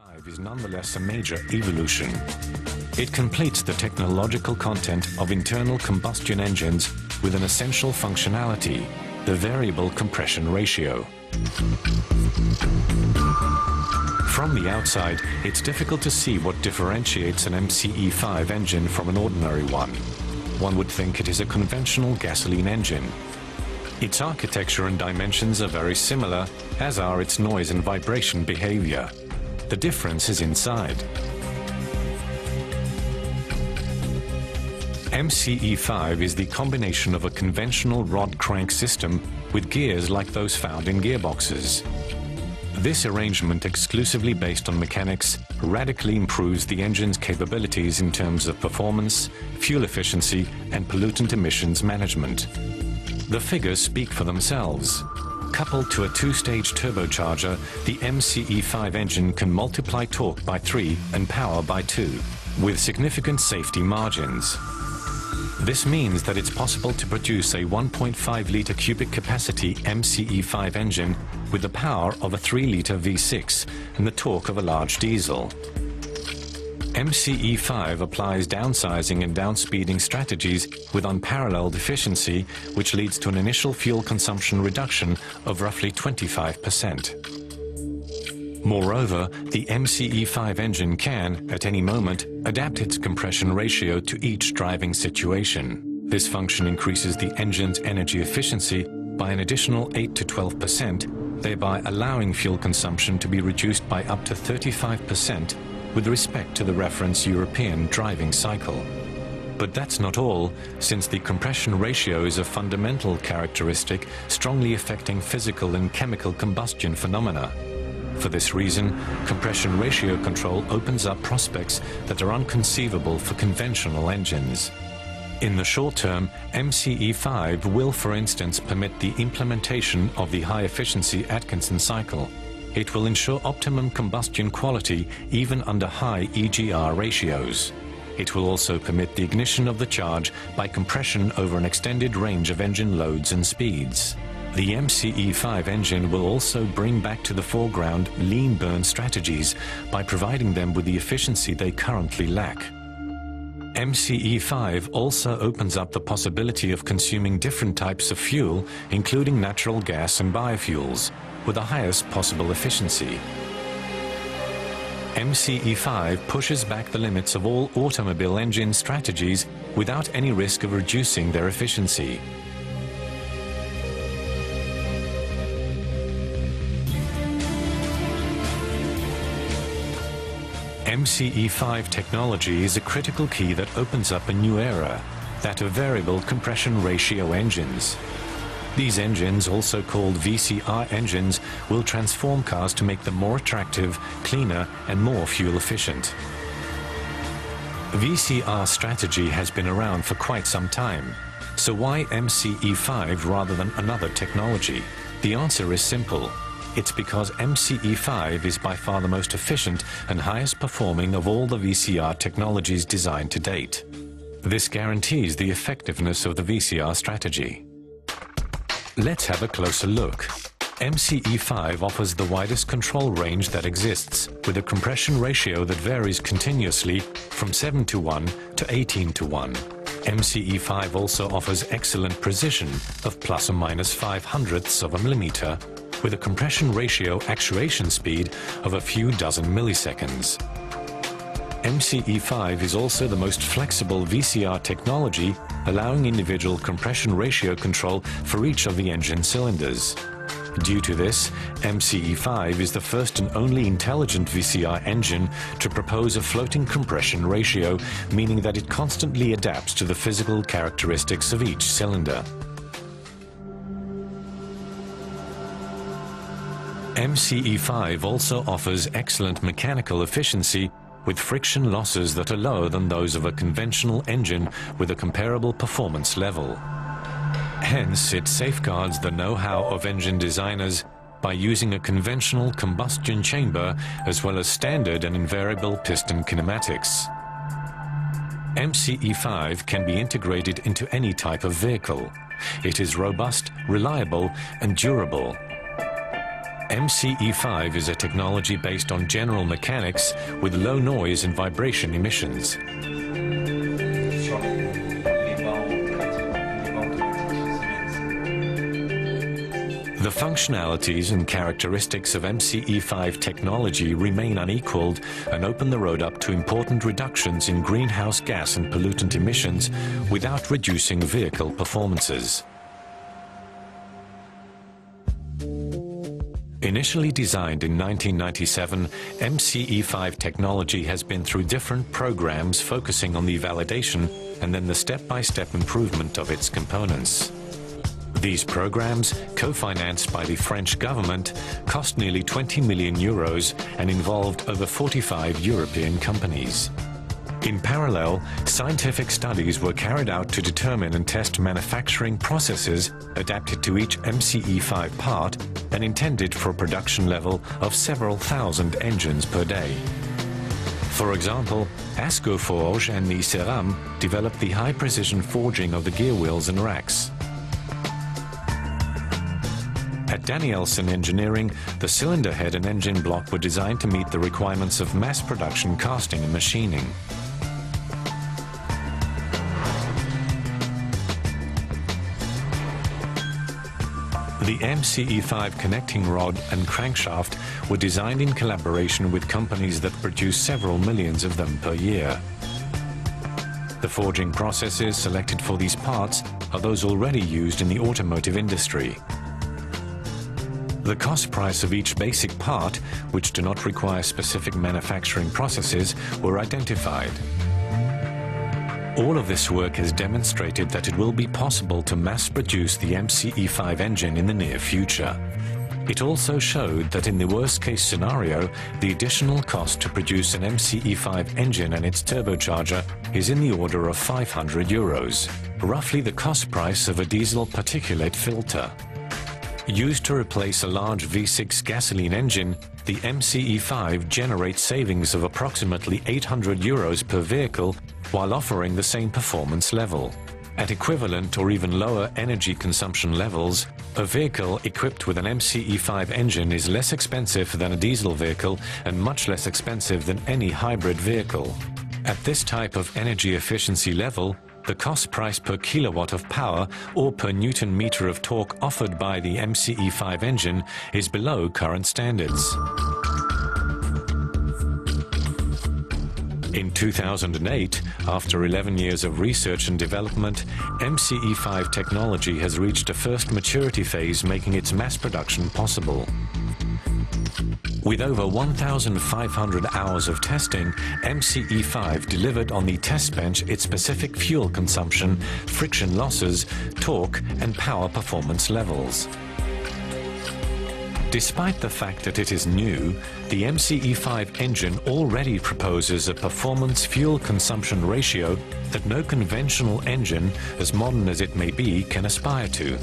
MCE-5 is nonetheless a major evolution. It completes the technological content of internal combustion engines with an essential functionality, the variable compression ratio. From the outside, it's difficult to see what differentiates an MCE-5 engine from an ordinary one. One would think it is a conventional gasoline engine. Its architecture and dimensions are very similar, as are its noise and vibration behavior. The difference is inside. MCE-5 is the combination of a conventional rod crank system with gears like those found in gearboxes. This arrangement, exclusively based on mechanics, radically improves the engine's capabilities in terms of performance, fuel efficiency, and pollutant emissions management. The figures speak for themselves. Coupled to a two-stage turbocharger, the MCE-5 engine can multiply torque by 3 and power by 2, with significant safety margins. This means that it's possible to produce a 1.5-litre cubic capacity MCE-5 engine with the power of a 3-litre V6 and the torque of a large diesel. MCE-5 applies downsizing and downspeeding strategies with unparalleled efficiency, which leads to an initial fuel consumption reduction of roughly 25%. Moreover, the MCE-5 engine can, at any moment, adapt its compression ratio to each driving situation. This function increases the engine's energy efficiency by an additional 8 to 12%, thereby allowing fuel consumption to be reduced by up to 35% with respect to the reference European driving cycle. But that's not all, since the compression ratio is a fundamental characteristic strongly affecting physical and chemical combustion phenomena. For this reason, compression ratio control opens up prospects that are inconceivable for conventional engines. In the short term, MCE-5 will, for instance, permit the implementation of the high-efficiency Atkinson cycle. It will ensure optimum combustion quality even under high EGR ratios. It will also permit the ignition of the charge by compression over an extended range of engine loads and speeds. The MCE-5 engine will also bring back to the foreground lean burn strategies by providing them with the efficiency they currently lack. MCE-5 also opens up the possibility of consuming different types of fuel, including natural gas and biofuels, with the highest possible efficiency. MCE-5 pushes back the limits of all automobile engine strategies without any risk of reducing their efficiency. MCE-5 technology is a critical key that opens up a new era, that of variable compression ratio engines. These engines, also called VCR engines, will transform cars to make them more attractive, cleaner, and more fuel efficient. VCR strategy has been around for quite some time. So why MCE-5 rather than another technology? The answer is simple. It's because MCE-5 is by far the most efficient and highest performing of all the VCR technologies designed to date. This guarantees the effectiveness of the VCR strategy. Let's have a closer look. MCE-5 offers the widest control range that exists, with a compression ratio that varies continuously from 7:1 to 18:1. MCE-5 also offers excellent precision of plus or minus 0.05 of a millimeter, with a compression ratio actuation speed of a few dozen milliseconds. MCE-5 is also the most flexible VCR technology, allowing individual compression ratio control for each of the engine cylinders. Due to this, MCE-5 is the first and only intelligent VCR engine to propose a floating compression ratio, meaning that it constantly adapts to the physical characteristics of each cylinder. MCE-5 also offers excellent mechanical efficiency with friction losses that are lower than those of a conventional engine with a comparable performance level. Hence, it safeguards the know-how of engine designers by using a conventional combustion chamber as well as standard and invariable piston kinematics. MCE-5 can be integrated into any type of vehicle. It is robust, reliable, and durable. MCE-5 is a technology based on general mechanics with low noise and vibration emissions. The functionalities and characteristics of MCE-5 technology remain unequaled and open the road up to important reductions in greenhouse gas and pollutant emissions without reducing vehicle performances. Initially designed in 1997, MCE-5 technology has been through different programs focusing on the validation and then the step-by-step improvement of its components. These programs, co-financed by the French government, cost nearly 20 million euros and involved over 45 European companies. In parallel, scientific studies were carried out to determine and test manufacturing processes adapted to each MCE-5 part and intended for a production level of several thousand engines per day. For example, Ascoforge and the Ceram developed the high-precision forging of the gear wheels and racks. At Danielson Engineering, the cylinder head and engine block were designed to meet the requirements of mass production casting and machining. The MCE-5 connecting rod and crankshaft were designed in collaboration with companies that produce several millions of them per year. The forging processes selected for these parts are those already used in the automotive industry. The cost price of each basic part, which do not require specific manufacturing processes, were identified. All of this work has demonstrated that it will be possible to mass-produce the MCE-5 engine in the near future. It also showed that in the worst-case scenario, the additional cost to produce an MCE-5 engine and its turbocharger is in the order of 500 euros, roughly the cost price of a diesel particulate filter. Used to replace a large V6 gasoline engine, the MCE-5 generates savings of approximately 800 euros per vehicle while offering the same performance level. At equivalent or even lower energy consumption levels, a vehicle equipped with an MCE-5 engine is less expensive than a diesel vehicle and much less expensive than any hybrid vehicle. At this type of energy efficiency level, the cost price per kilowatt of power or per newton meter of torque offered by the MCE-5 engine is below current standards. In 2008, after 11 years of research and development, MCE-5 technology has reached a first maturity phase, making its mass production possible. With over 1,500 hours of testing, MCE-5 delivered on the test bench its specific fuel consumption, friction losses, torque and power performance levels. Despite the fact that it is new, the MCE-5 engine already proposes a performance fuel consumption ratio that no conventional engine, as modern as it may be, can aspire to.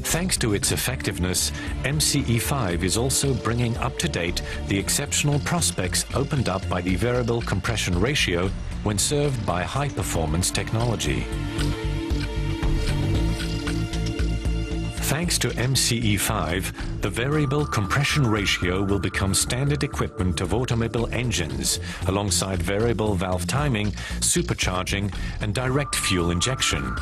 Thanks to its effectiveness, MCE-5 is also bringing up to date the exceptional prospects opened up by the variable compression ratio when served by high-performance technology. Thanks to MCE-5, the variable compression ratio will become standard equipment of automobile engines, alongside variable valve timing, supercharging, and direct fuel injection.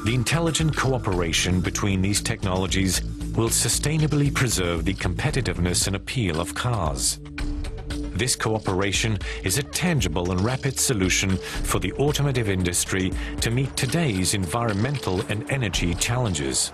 The intelligent cooperation between these technologies will sustainably preserve the competitiveness and appeal of cars. This cooperation is a tangible and rapid solution for the automotive industry to meet today's environmental and energy challenges.